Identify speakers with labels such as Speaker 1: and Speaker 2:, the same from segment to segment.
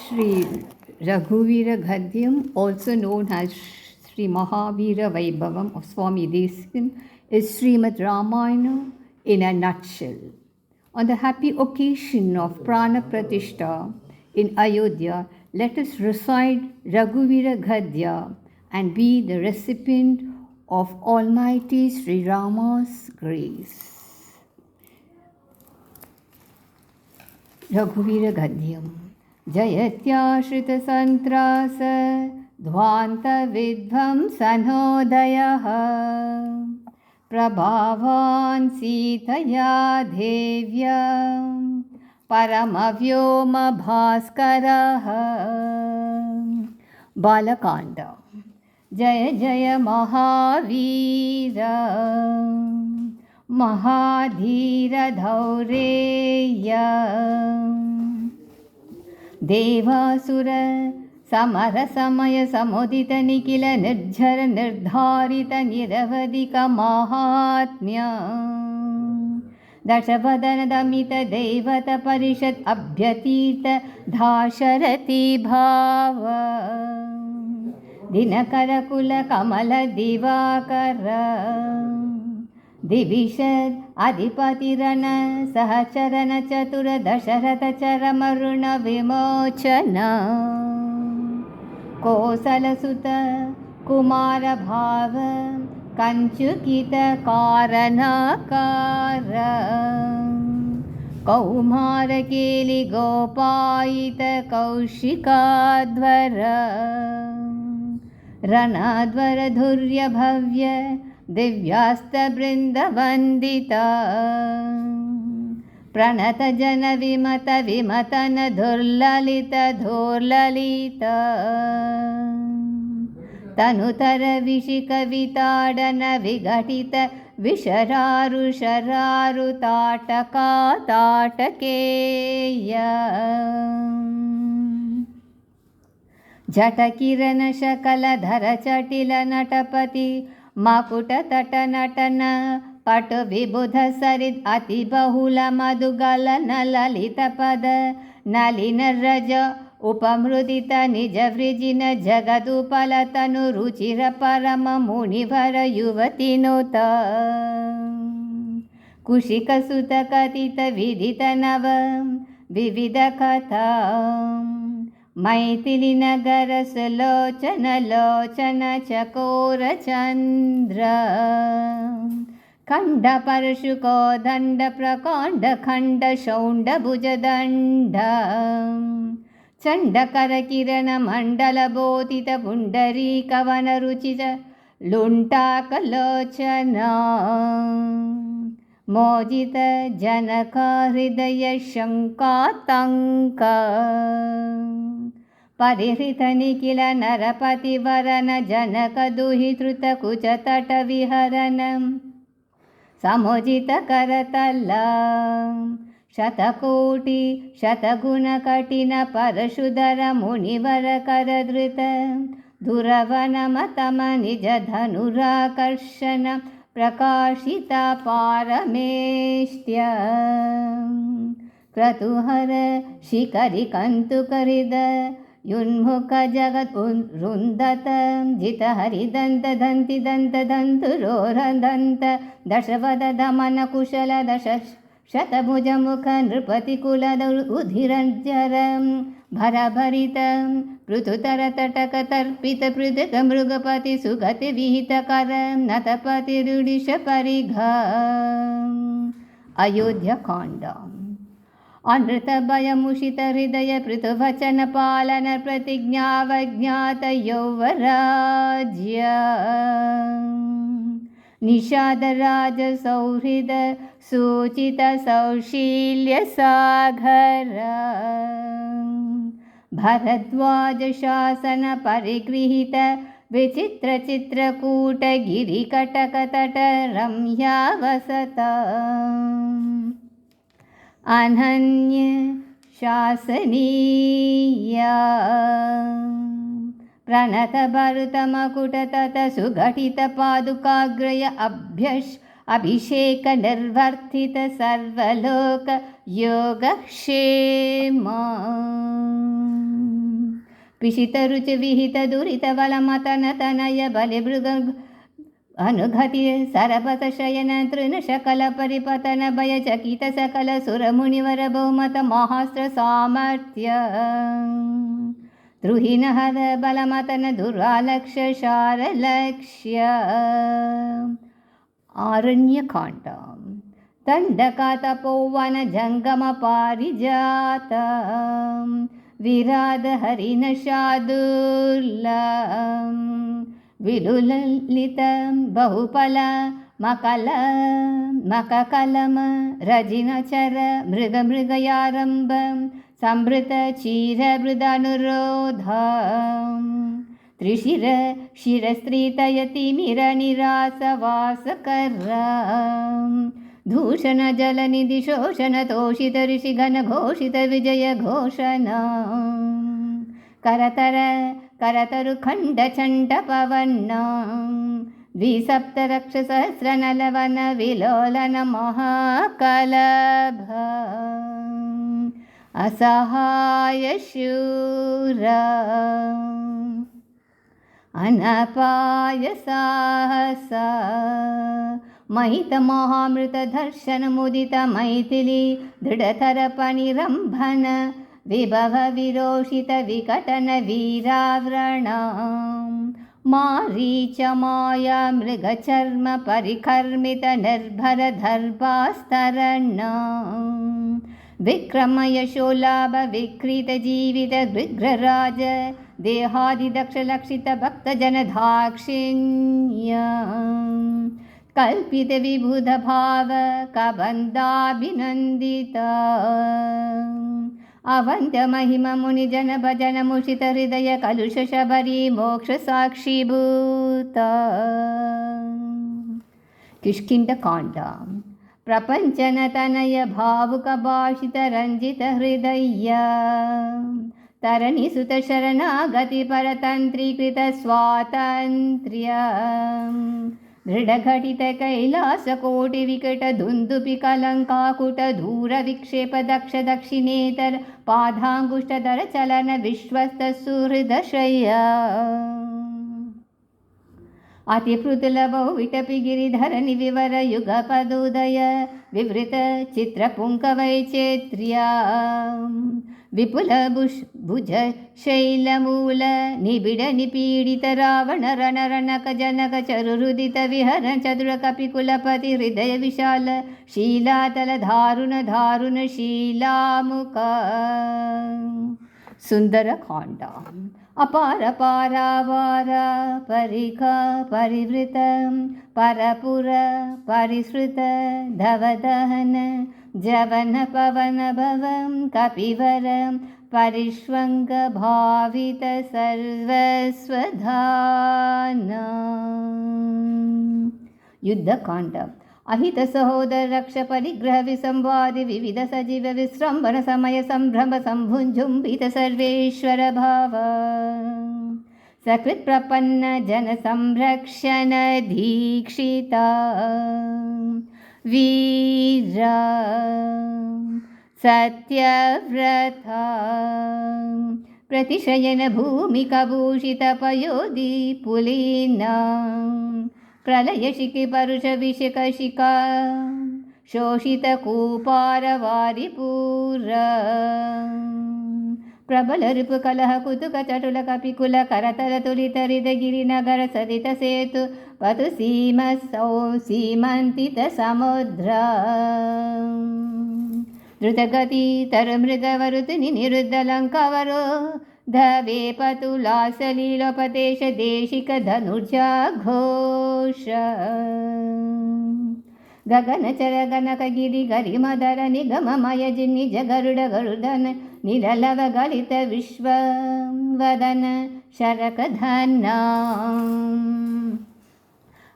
Speaker 1: Sri Raghuveera Gadyam, also known as Sri Mahavira Vaibhavam of Swami Desikan, is Srimad Ramayana in a nutshell. On the happy occasion of Prana Pratishta in Ayodhya, let us recite Raghuveera Gadya and be the recipient of Almighty Sri Rama's grace. Raghuveera Gadyam. जयत्याश्रितसन्त्रास ध्वान्तविध्वंसनोदयः प्रभावान् सीतया देव्या परमव्योमभास्करः बालकाण्ड जय जय महावीर महाधीरधौरेय देवासुर समर समय समुदित निखिल निर्झर निर्धारित निरवधिक माहात्म्य दशवदन दमित देवत परिषद अभ्यतीत धाशरथी भाव दिनकर कुल कमल दिवाकर दिविषद अधिपतिरण सहचरण चतुर दशरथ चरमरुण विमोचन कोसलसुत कुमार भाव कंचुकित कारणकार कौमार केलि गोपायित कौशिकाध्वर रणध्वर धुर्य भव्य दिव्यास्तबृन्दवन्दिता प्रणत जन विमत विमतन धुर्ललित धोर्ललित तनुतर विशिक विताडन विघटित विशरारु शरारु ताटका ताटकेय जटकिरण शकल धर चटिल नटपति मकुट तट नटन पटु विबुध सरित अति बहुल मधुगलन ललित पद नलिन रज उपमृदित निज वृजिन जगदुपल तनु रुचिर परम मुनिवर युवती नोत कुशिक सुत कथित विदित नव विविध कथा मैथिली नगर सुलोचन लोचन चकोर चंद्र खंड परशुको दंड प्रकांड खंड शौंड भुजदंड चंड कर किरण मंडल बोतित पुंडरी कवन रुचित लुंटाक लोचन मोजित जनक हृदय शंकातंक परिहृत निखिल नरपति वरन जनक दुहितृत कुच तट विहरन समुजित करतल शतकोटि शतगुण कठिन परशुधर मुनिवर करधृत धुरवन मतम निज धनुराकर्षण प्रकाशिता पारमेष्ट्य क्रतुहर शिखरि कन्तुकहृद युन्मुख जगत् रुन्दत जित हरिदन्त दन्ति दन्त दन्तुरोरदन्त दशवद दमन कुशल दश शतभुज मुख नृपति कुल उधिरञ्जर भरभरित पृथुतर तटक तर्पित पृथक मृगपति सुगति विहित कर नतपति रुडिश परिघ अयोध्या कांड अनृत भय मुषित हृदय पृथुवचन पालन प्रतिज्ञावज्ञात यौवराज्य निषाद राज सौहृद सूचित सौशील्य सागर भरद्वाज शासन परिगृहीत विचित्र चित्रकूट गिरिकटक तट रम्यावसत अनन्य शासनीया प्रणत भरुत मकुट तत सुघटित पादुकाग्रय अभिषेक निर्वर्तित सर्वलोक योगक्षेम पिशितरुचिविहितदुरितबलमतनतनय बलिमृग अनुघति सरपतशयन तृणशकलपरिपतन भयचकितसकलसुरमुनिवर बहुमत महास्त्रसामर्थ्य द्रुहिणहर बलमतन दुरालक्ष्य शारलक्ष्य आरण्यकाण्ड दण्डकातपोवन जङ्गमपारिजात विराधहरिणशार्दूलं विलुलितं बहुफल मककलम रजिनचर मृगयारम्भं संभृत क्षीरमृदनुरोधं त्रिशिर शिरस्त्रीतयतिमिरनिरासवासकरं दूषणजलनिधिशोषण तोषित ऋषिगणघोषित विजयघोषण करतरुखण्डचण्डपवनं द्विसप्तरक्षसहस्रनलवन विलोलन महाकलभ असहायशूर अनपायसाहस महितमहामृतदर्शन मैथिली दृढतरपनिरम्भन विभव विरोषित विकटन वीरावृण मारीच माया मृगचर्म परिकर्मित निर्भर दर्भास्तरण विक्रम यशोलाभ विक्रीत जीवित विग्रहराज देहादिदक्षलक्षित भक्तजन दाक्षिण्य कल्पित विबुध भाव कबन्दाभिनन्दित अवन्त्य महिम मुनिजन भजन मुषित हृदय कलुष शबरी मोक्ष साक्षीभूत किष्किन्धकाण्ड प्रपञ्चन तनय भावुक भाषित रञ्जित हृदय तरणि सुत शरणागति परतन्त्रीकृत स्वातन्त्र्य दृढघटित कैलासकोटि विकट धुन्दुपि कलङ्काकुट दूर विक्षेप दक्ष दक्षिणेतर पादाङ्गुष्ठधर चलन विश्वस्त सुहृदशय्या अतिपृतुल बहुविटपि गिरिधर निविवर युगपदोदय विवृत चित्रपुङ्कवैचेत्र्या विपुल भुज शैलमूल निबिड निपीडित रावण रणरणक जनक चरुरुदित विहरण चतुर कपिकुलपति हृदय विशाल शीलातल दारुण शीलामुख सुन्दरकाण्ड अपार पारावार परिख परिवृत परपुर परिसृत धवदहन जवन पवन भवं कपिवर परिष्वङ्ग भावित सर्वस्वधान युद्धकाण्ड अहित सहोदर रक्ष परिग्रह विसंवादि विविध सजीव विश्रंभन समय संभ्रम संभुंजुंबित सर्वेश्वर भाव सकृत प्रपन्न जन संरक्षण दीक्षिता वीर सत्यव्रता प्रतिशयन भूमिकभूषित पयोधि पुलिना प्रलयशिखि परुषविशिखशिखा शोषितकूपारवारिपूर प्रबलरिपुकलह कुतुकचटुल कपिकुल करतल तुलित हृदगिरिनगर सरित सेतु पतु सीमसौ सीमन्तित समुद्र द्रुतगति तरमृगवरुतिनि निरुद्धलङ्कावरो धवे पतुलासलीलोपदेश देशिक धनुर्जा घोष गगनचर गणक गिरि गरिमधर निगममय निज गरुड गरुडन निरलव गलित विश्ववदन शरकधना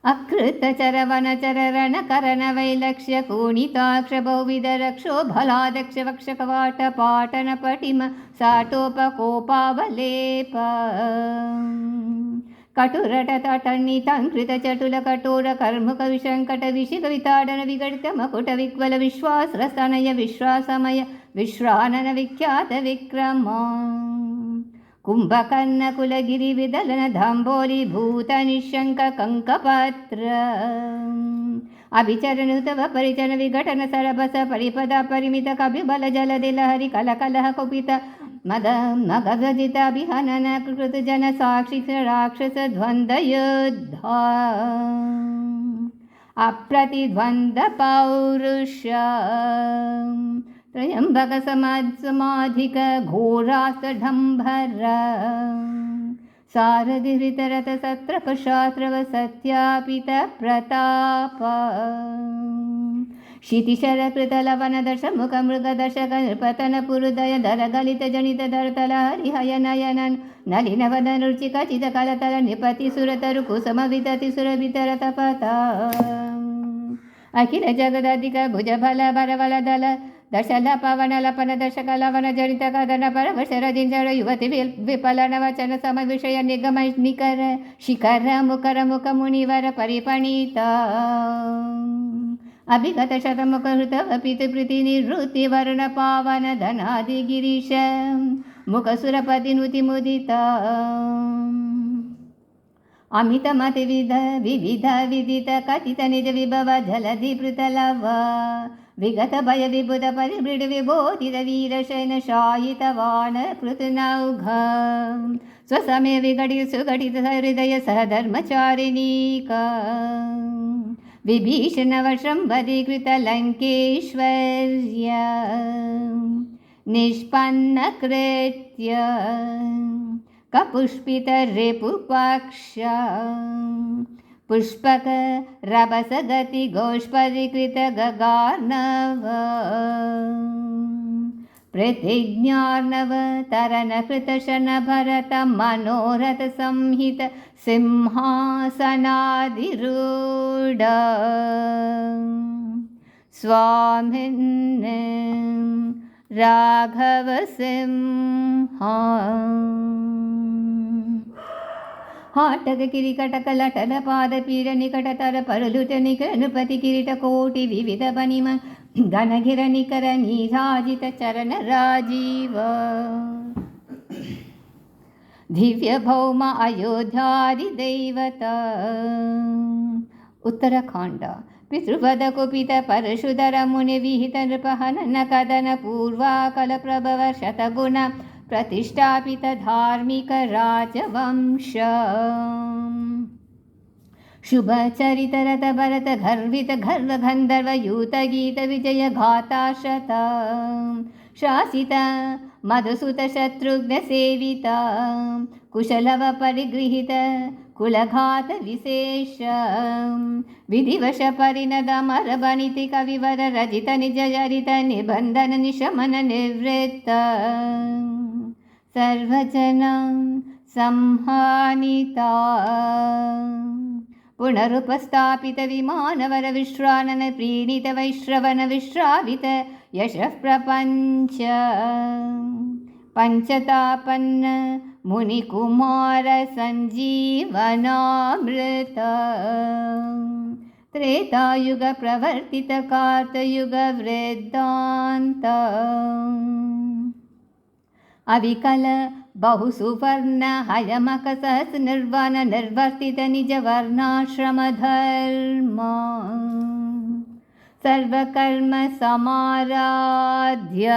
Speaker 1: अकृत चरवनचर रणकरण वैलक्ष्य कोणिताक्ष बहुविध रक्षो भलादक्ष वक्षकवाट पाटन पटिम साटोपकोपावलेप कटुरटतटनिताङ्कृत चटुल कठोर कर्मुक विशङ्कट विशिख विताडन विगडित मकुट विक्वल विश्वासरस्तनय विश्वासमय विश्रानन विख्यात विक्रम कुम्भकर्णकुलगिरिविदलनधाम्बोलीभूतनिशङ्ककङ्कपत्र अभिचरणुतव परिचरण विघटन सरभस परिपद परिमित कविबलजलदिलहरि कलकलह कुपित मद मगजिताभिहनन कृत जन साक्षी राक्षस द्वन्द्वयुद्धा अप्रतिद्वन्द्व पौरुष त्रयम्बक समाधिक घोरासढम्बर सारथिहृतरथ सत्रपशास्त्रव सत्यापित प्रताप क्षितिशरकृतलवनदर्श मुखमृगदर्शक नृपतन पुरुदय धर गलित जनित धरतल हरिहय नयनन नलिनवदन रुचिकचित कलतल निपति सुरतरु कुसुम वितति सुरभितरतपता अखिल जगदधिक भुज फल बरवल दल दशल पवन लपन दशक लवन जनित कदन परवशर जिंजर युवति विपलन वचन सम विषय निगम निकर शिखर मुकर मुख मुनिवर परिपणित अभिगत शतमुख हृत पितु प्रीति निवृत्ति वर्ण पावन धनादि गिरीश मुख सुरपति नुति मुदित अमित मति विविध विदित कथित निज विभव जलधि पृतलव विगत भय विबुध परिमृड विबोधित वीर शयन शायित वाण कृतनौघ स्वसमय विघटित सुघटित हृदय सहधर्मचारिणीक विभीषण वर्षं वधीकृत लङ्केश्वर्य निष्पन्न कृत्य कपुष्पित रिपुपक्ष पुष्पक रभस गति गोष्पदीकृत गगार्णव प्रतिज्ञार्णव तरण कृत शन भरत मनोरथ संहित सिंहासनाधिरूढ स्वामिन् राघव सिंहा हाटक किरीकटक लटल पाद पीर निकट तर परलुट निकर नृपति किरीट कोटि विविध बनिम घनघिर निकर नीराजित चरण राजीव दिव्य भौम अयोध्यादिदैवत उत्तराखंड पितृपद कुपित परशुधर मुनि विहित नृपहनन कदन पूर्वाकल प्रभव शतगुण प्रतिष्ठापित धार्मिक राजवंश शुभ चरित रत भरत गर्वित गर्व गंधर्व यूत गीत विजय गाथा शत शासित मधुसुत शत्रुघ्न सेवित कुशलव परिगृहित कुलघात विशेष विधिवश परिणद मर बनिति कविवर रजित निज चरित निबंधन निशमन निवृत्त सर्वजन संहानिता पुनरुपस्थापित विमानवर विश्रानन प्रीणित वैश्रवण विश्रावित यशः प्रपंच पंचतापन्न मुनिकुमार संजीवनामृत त्रेतायुग प्रवर्तित कार्तयुग वृद्धान्त अविकल बहुसुवर्ण हयमक सहस निर्वाण निर्वर्तित निज वर्णाश्रम धर्म सर्वकर्म समाराध्य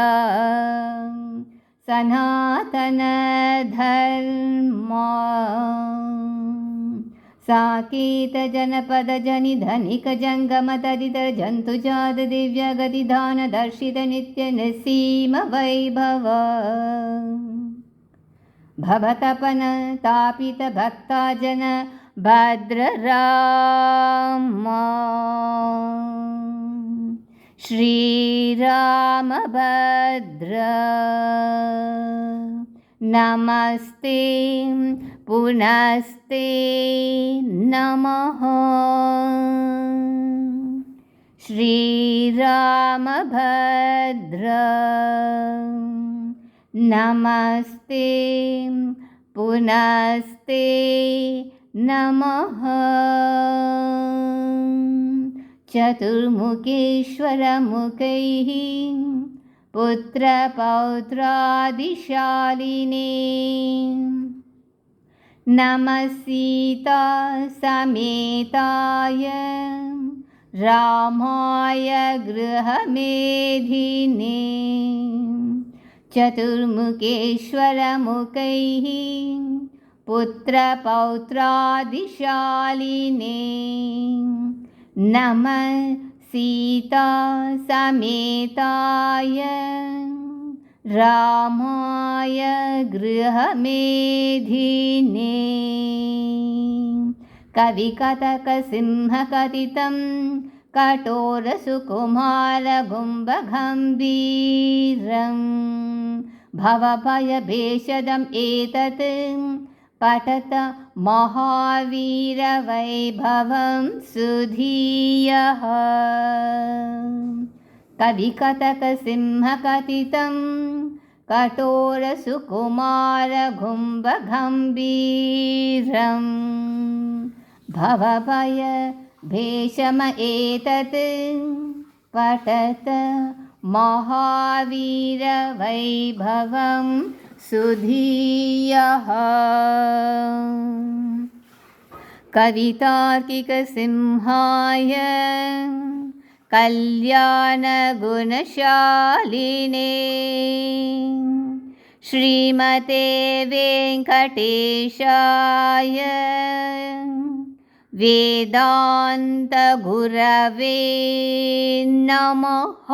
Speaker 1: सनातन धर्म साकेत जनपद जनि धनिक जंगम तदितर जंतुजात दिव्य गतिदान दर्शित नित्य निसीम वैभव भवतपन तापित भक्ताजन भद्र राम श्रीराम भद्र नमस्ते पुनस्ते नमः श्रीराम भद्र नमस्ते पुनस्ते नमः चतुर्मुखेश्वर मुखैः पुत्रपौत्रादिशालिने नमः सीता समेताय रामाय गृहमेधिने चतुर्मुखेश्वरमुखैः पुत्रपौत्रादिशालिने नमः सीता समेताय रामाय गृहमेधिने कविकथकसिंहकथितं कठोरसुकुमारगुम्बगम्भीरं भवभयभेषजम् एतत् पठत महावीरवैभवं सुधीयः कविकथकसिंहकथितं कठोरसुकुमारगुम्बगम्भीरं भवभयभेषम एतत् पठत महावीरवैभवं सुधीयः कवितार्किकसिंहाय कल्याणगुणशालिने श्रीमते वेङ्कटेशाय वेदान्तगुरवे नमः।